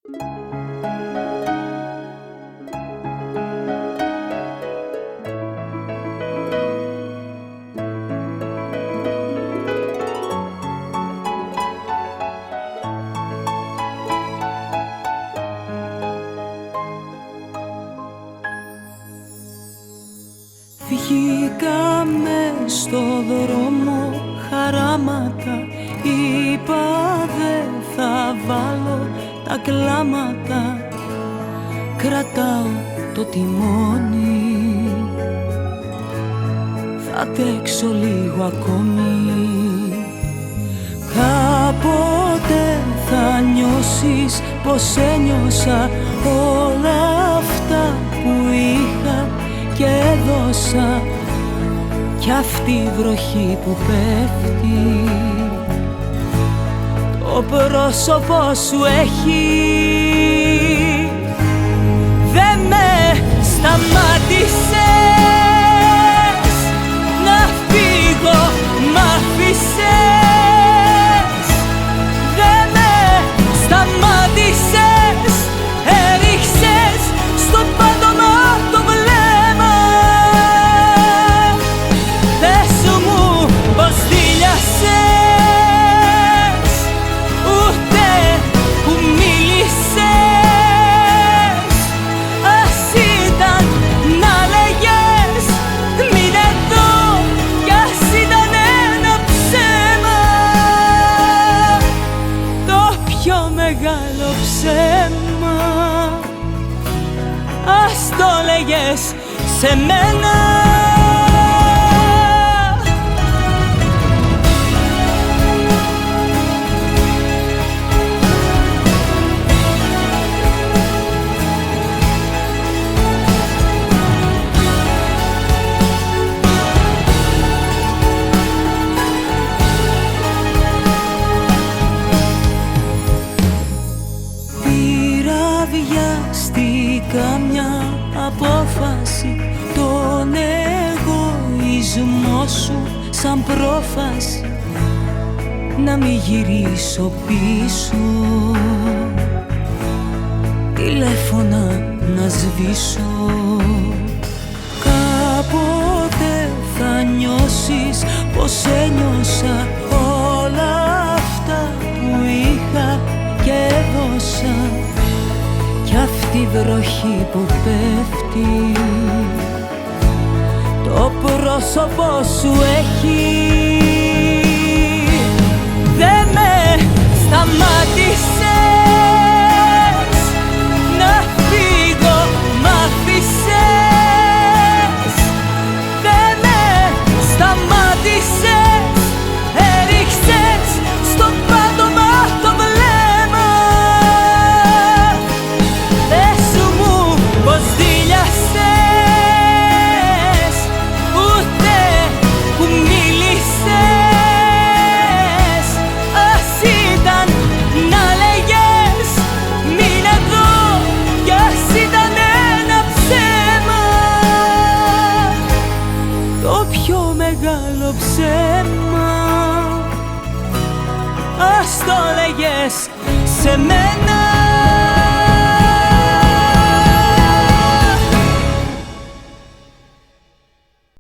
Βγήκαμε στο δρόμο χαράματα, είπα δε θα βάλω τα κλάματα, κρατάω το τιμόνι, θα αντέξω λίγο ακόμη. Κάποτε θα νιώσεις πως ένιωσα όλα αυτά που είχα και έδωσα, κι αυτή η βροχή που πέφτει το πρόσωπο σου έχει. Δε με σταμάτησες να φύγω, μ' άφησες. Δε με σταμάτησες, έριξες στο πάτωμα το βλέμμα. Πες μου πως δειλιάσες, ούτε που μίλησες. Ας ήταν να λέγες μην εδώ, κι ας ήταν ένα ψέμα. Το πιο μεγάλο ψέμα, ας το λέγες σε μένα. Πήρα βιαστικά μια απόφαση, τον εγωισμό σου σαν πρόφαση, να μην γυρίσω πίσω, τηλέφωνα να σβήσω. Κάποτε θα νιώσεις πως ένιωσα όλα αυτά που είχα και έδωσα, κι αυτή η βροχή που πέφτει το πρόσωπο σου έχει. Δε με σταμάτησες να φύγω, μ' άφησες. Δε με σταμάτησες, έριξες στο πάτωμα το βλέμμα. Πες μου πως δειλιάσες, ούτε που μίλησες. Ας ήταν να λέγες μην εδώ, κι ας ήταν ένα ψέμα. Το πιο μεγάλο ψέμα, ας το λέγες σε μένα.